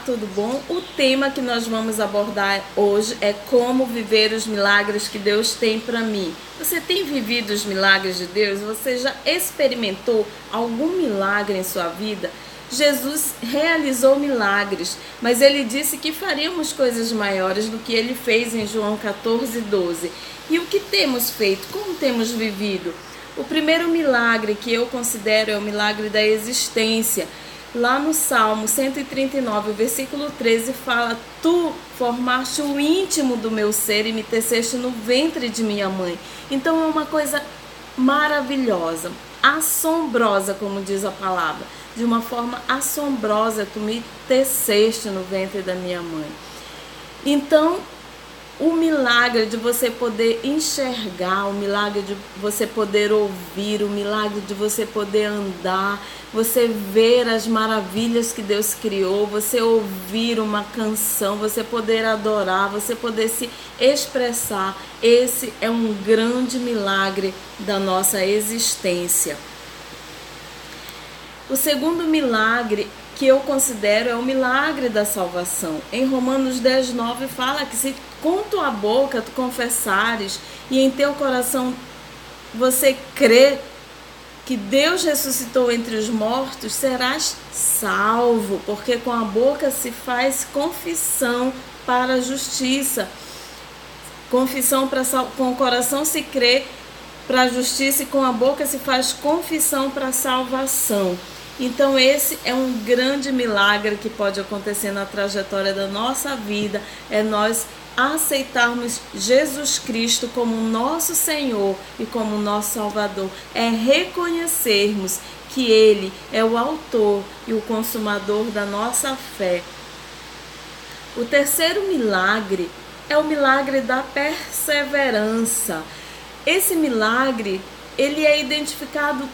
tudo bom? O tema que nós vamos abordar hoje é como viver os milagres que Deus tem para mim. Você tem vivido os milagres de Deus? Você já experimentou algum milagre em sua vida? Jesus realizou milagres, mas ele disse que faríamos coisas maiores do que ele fez em João 14:12. E o que temos feito? Como temos vivido? O primeiro milagre que eu considero é o milagre da existência. Lá no Salmo 139, o versículo 13 fala: Tu formaste o íntimo do meu ser e me teceste no ventre de minha mãe. Então é uma coisa maravilhosa, assombrosa, como diz a palavra. De uma forma assombrosa, tu me teceste no ventre da minha mãe. Então, o milagre de você poder enxergar, o milagre de você poder ouvir, o milagre de você poder andar, você ver as maravilhas que Deus criou, você ouvir uma canção, você poder adorar, você poder se expressar. Esse é um grande milagre da nossa existência. O segundo milagre que eu considero é o milagre da salvação. Em Romanos 10:9 fala que se com tua boca tu confessares e em teu coração você crê que Deus ressuscitou entre os mortos, serás salvo, porque com a boca se faz confissão para a justiça. Com o coração se crê para a justiça e com a boca se faz confissão para a salvação. Então esse é um grande milagre que pode acontecer na trajetória da nossa vida, é nós aceitarmos Jesus Cristo como nosso Senhor e como nosso Salvador, é reconhecermos que Ele é o autor e o consumador da nossa fé. O terceiro milagre é o milagre da perseverança. Esse milagre, ele é identificado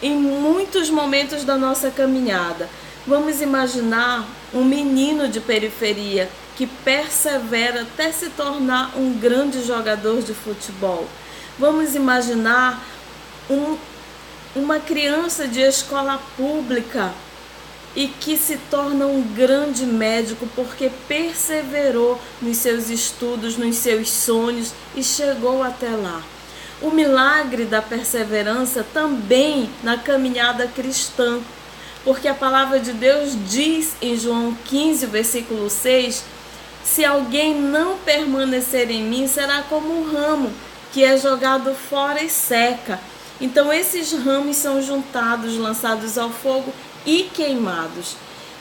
em muitos momentos da nossa caminhada. Vamos imaginar um menino de periferia que persevera até se tornar um grande jogador de futebol. Vamos imaginar uma criança de escola pública e que se torna um grande médico porque perseverou nos seus estudos, nos seus sonhos e chegou até lá. O milagre da perseverança também na caminhada cristã, porque a palavra de Deus diz em João 15, versículo 6, se alguém não permanecer em mim, será como um ramo que é jogado fora e seca. Então esses ramos são juntados, lançados ao fogo e queimados.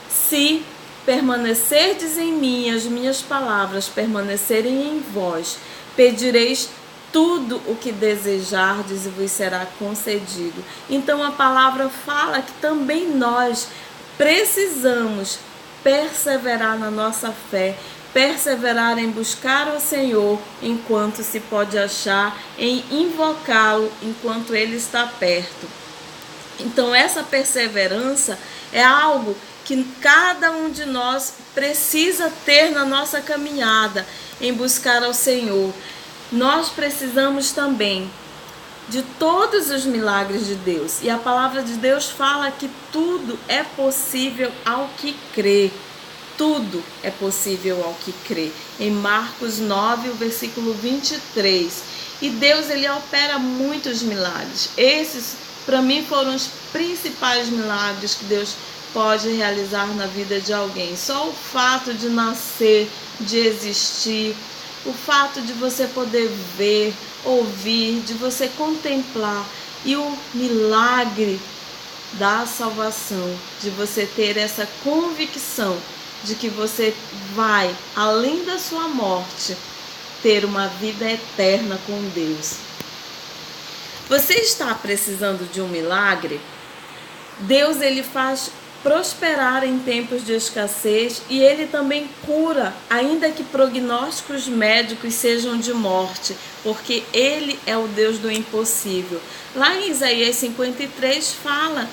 Se permanecerdes em mim, as minhas palavras permanecerem em vós, pedireis tudo o que desejardes e vos será concedido. Então a palavra fala que também nós precisamos perseverar na nossa fé, perseverar em buscar o Senhor enquanto se pode achar, em invocá-lo enquanto Ele está perto. Então essa perseverança é algo que cada um de nós precisa ter na nossa caminhada em buscar ao Senhor. Nós precisamos também de todos os milagres de Deus. E a palavra de Deus fala que tudo é possível ao que crê. Tudo é possível ao que crê. Em Marcos 9, o versículo 23. E Deus, Ele opera muitos milagres. Esses, para mim, foram os principais milagres que Deus pode realizar na vida de alguém. Só o fato de nascer, de existir, o fato de você poder ver, ouvir, de você contemplar, e o milagre da salvação, de você ter essa convicção de que você vai, além da sua morte, ter uma vida eterna com Deus. Você está precisando de um milagre? Deus, Ele faz prosperar em tempos de escassez e Ele também cura, ainda que prognósticos médicos sejam de morte, porque Ele é o Deus do impossível. Lá em Isaías 53 fala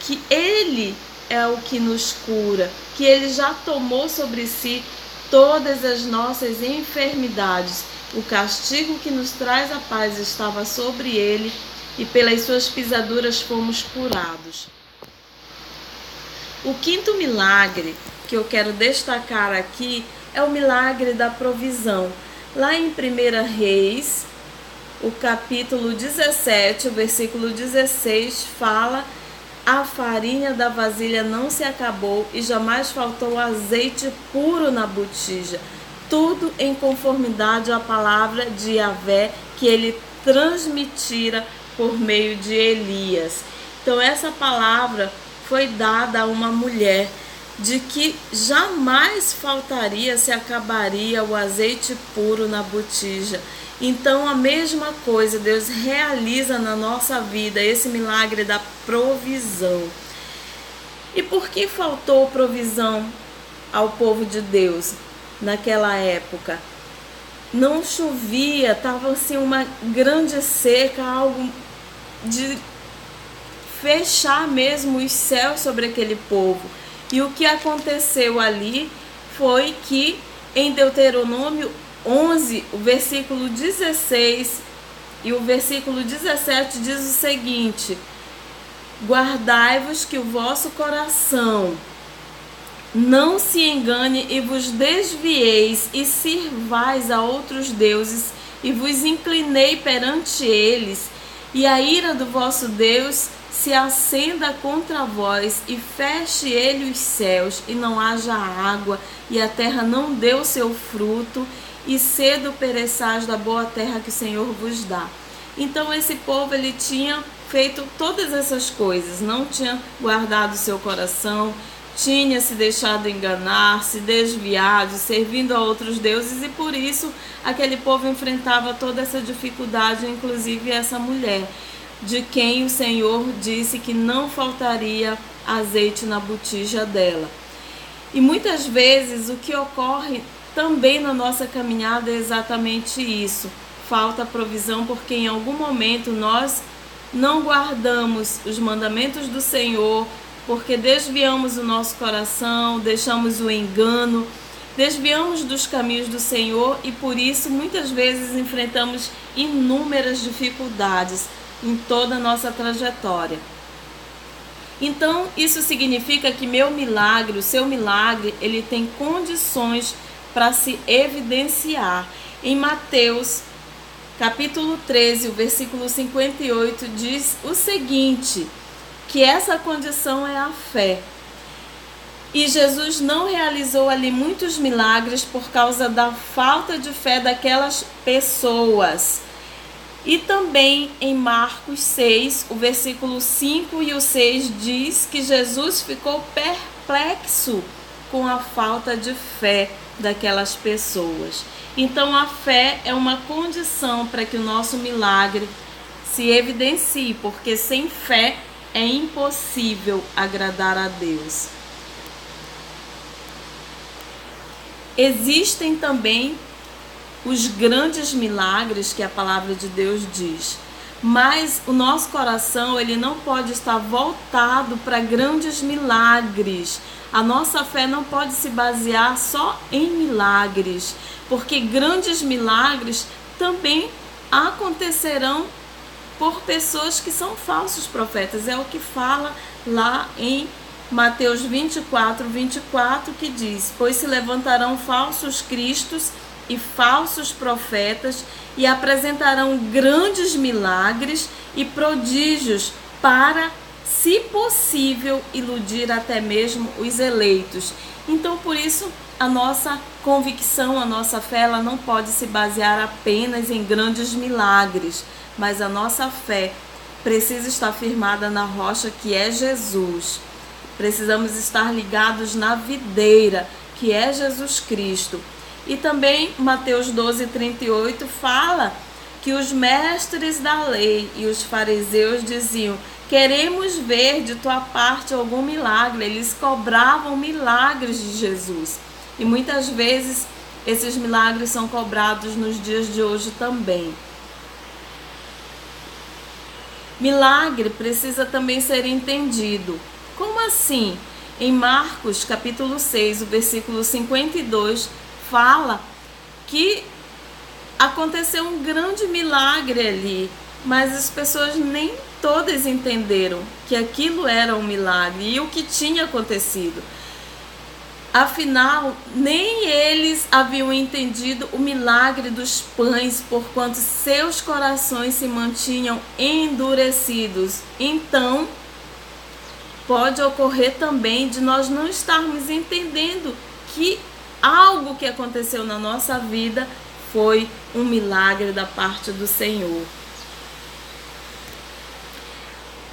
que Ele é o que nos cura, que Ele já tomou sobre si todas as nossas enfermidades. O castigo que nos traz a paz estava sobre Ele e pelas suas pisaduras fomos curados. O quinto milagre que que eu quero destacar aqui é o milagre da provisão. Lá em 1 Reis, o capítulo 17, o versículo 16, fala: a farinha da vasilha não se acabou e jamais faltou azeite puro na botija. Tudo em conformidade à palavra de Yahvé que ele transmitira por meio de Elias. Então essa palavra foi dada a uma mulher de que jamais faltaria, se acabaria o azeite puro na botija. Então a mesma coisa Deus realiza na nossa vida, esse milagre da provisão. E por que faltou provisão ao povo de Deus naquela época? Não chovia, estava assim uma grande seca, algo de fechar mesmo os céus sobre aquele povo. E o que aconteceu ali foi que em Deuteronômio 11, o versículo 16 e o versículo 17 diz o seguinte: guardai-vos que o vosso coração não se engane e vos desvieis e sirvais a outros deuses e vos inclinei perante eles, e a ira do vosso Deus se acenda contra vós e feche ele os céus e não haja água e a terra não dê o seu fruto e cedo pereçais da boa terra que o Senhor vos dá. Então esse povo ele tinha feito todas essas coisas, não tinha guardado seu coração, tinha se deixado enganar, se desviado, servindo a outros deuses, e por isso aquele povo enfrentava toda essa dificuldade, inclusive essa mulher, de quem o Senhor disse que não faltaria azeite na botija dela. E muitas vezes o que ocorre também na nossa caminhada é exatamente isso. Falta provisão porque em algum momento nós não guardamos os mandamentos do Senhor, porque desviamos o nosso coração, deixamos o engano, desviamos dos caminhos do Senhor e por isso muitas vezes enfrentamos inúmeras dificuldades em toda a nossa trajetória. Então isso significa que meu milagre, o seu milagre, ele tem condições para se evidenciar. Em Mateus capítulo 13, o versículo 58 diz o seguinte: que essa condição é a fé. E Jesus não realizou ali muitos milagres por causa da falta de fé daquelas pessoas. E também em Marcos 6, o versículo 5 e o 6 diz que Jesus ficou perplexo com a falta de fé daquelas pessoas. Então a fé é uma condição para que o nosso milagre se evidencie, porque sem fé é impossível agradar a Deus. Existem também os grandes milagres que a palavra de Deus diz, mas o nosso coração ele não pode estar voltado para grandes milagres. A nossa fé não pode se basear só em milagres, porque grandes milagres também acontecerão por pessoas que são falsos profetas. É o que fala lá em Mateus 24, 24, que diz: pois se levantarão falsos cristos e falsos profetas e apresentarão grandes milagres e prodígios para, se possível, iludir até mesmo os eleitos. Então, por isso, a nossa convicção, a nossa fé, ela não pode se basear apenas em grandes milagres, mas a nossa fé precisa estar firmada na rocha que é Jesus. Precisamos estar ligados na videira, que é Jesus Cristo. E também Mateus 12, 38 fala que os mestres da lei e os fariseus diziam: queremos ver de tua parte algum milagre. Eles cobravam milagres de Jesus. E muitas vezes esses milagres são cobrados nos dias de hoje também. Milagre precisa também ser entendido. Como assim? Em Marcos capítulo 6, o versículo 52, fala que aconteceu um grande milagre ali, mas as pessoas nem todas entenderam que aquilo era um milagre e o que tinha acontecido. Afinal, nem eles haviam entendido o milagre dos pães, porquanto seus corações se mantinham endurecidos. Então, pode ocorrer também de nós não estarmos entendendo que algo que aconteceu na nossa vida foi um milagre da parte do Senhor.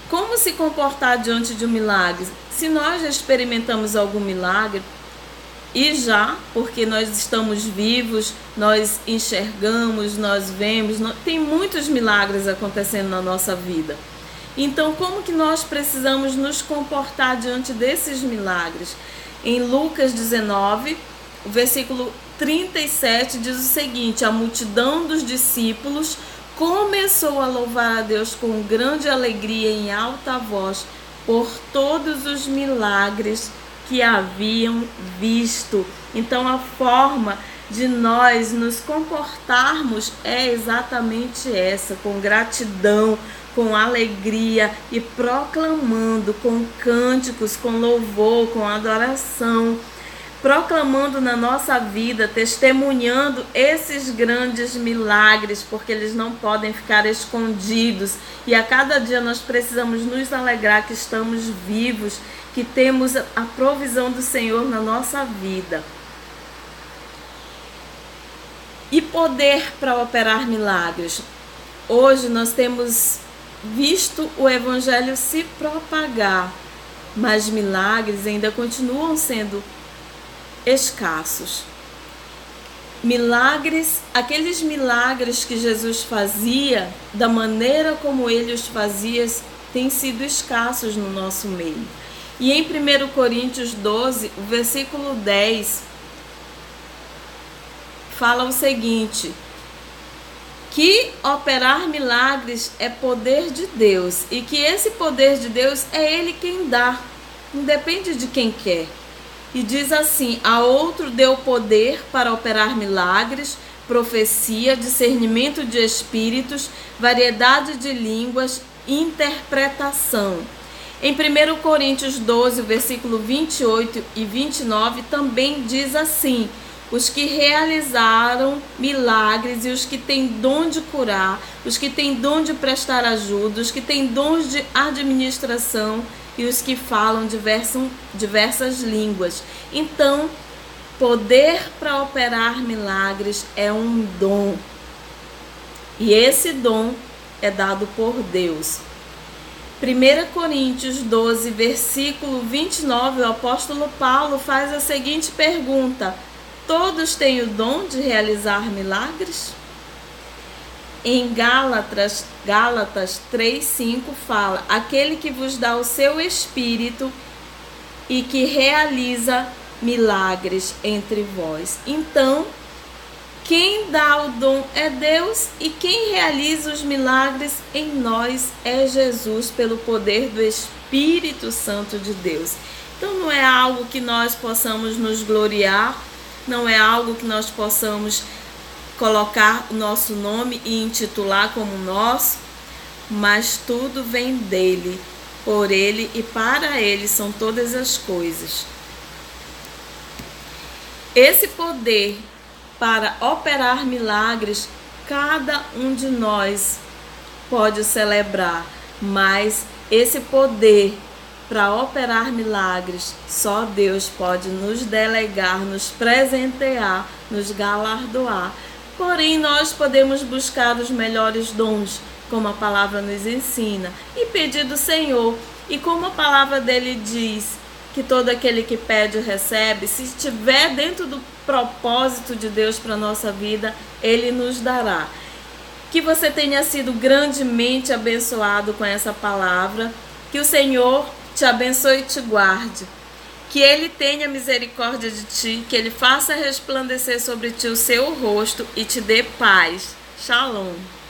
Como se comportar diante de um milagre? Se nós já experimentamos algum milagre, e já, porque nós estamos vivos, nós enxergamos, nós vemos, tem muitos milagres acontecendo na nossa vida. Então, como que nós precisamos nos comportar diante desses milagres? Em Lucas 19, o versículo 37 diz o seguinte: a multidão dos discípulos começou a louvar a Deus com grande alegria em alta voz por todos os milagres que haviam visto. Então, a forma de nós nos comportarmos é exatamente essa, com gratidão, com alegria e proclamando com cânticos, com louvor, com adoração, proclamando na nossa vida, testemunhando esses grandes milagres, porque eles não podem ficar escondidos. E a cada dia nós precisamos nos alegrar que estamos vivos, que temos a provisão do Senhor na nossa vida. E poder para operar milagres. Hoje nós temos visto o Evangelho se propagar, mas milagres ainda continuam sendo escassos. Milagres, aqueles milagres que Jesus fazia, da maneira como ele os fazia, têm sido escassos no nosso meio. E em 1 Coríntios 12, o versículo 10, fala o seguinte: que operar milagres é poder de Deus, e que esse poder de Deus é Ele quem dá, não depende de quem quer. E diz assim: a outro deu poder para operar milagres, profecia, discernimento de espíritos, variedade de línguas, interpretação. Em 1 Coríntios 12, versículo 28 e 29, também diz assim: os que realizaram milagres e os que têm dom de curar, os que têm dom de prestar ajuda, os que têm dons de administração e os que falam diversas línguas. Então, poder para operar milagres é um dom. E esse dom é dado por Deus. 1 Coríntios 12, versículo 29, o apóstolo Paulo faz a seguinte pergunta: todos têm o dom de realizar milagres? Em Gálatas 3:5 fala: aquele que vos dá o seu Espírito e que realiza milagres entre vós. Então, quem dá o dom é Deus, e quem realiza os milagres em nós é Jesus, pelo poder do Espírito Santo de Deus. Então, não é algo que nós possamos nos gloriar, não é algo que nós possamos colocar o nosso nome e intitular como nosso, mas tudo vem dele, por ele e para ele são todas as coisas. Esse poder para operar milagres, cada um de nós pode celebrar, mas esse poder para operar milagres, só Deus pode nos delegar, nos presentear, nos galardoar. Porém, nós podemos buscar os melhores dons, como a palavra nos ensina, e pedir do Senhor. E como a palavra dele diz que todo aquele que pede recebe, se estiver dentro do propósito de Deus para a nossa vida, ele nos dará. Que você tenha sido grandemente abençoado com essa palavra, que o Senhor te abençoe e te guarde, que ele tenha misericórdia de ti, que ele faça resplandecer sobre ti o seu rosto e te dê paz. Shalom.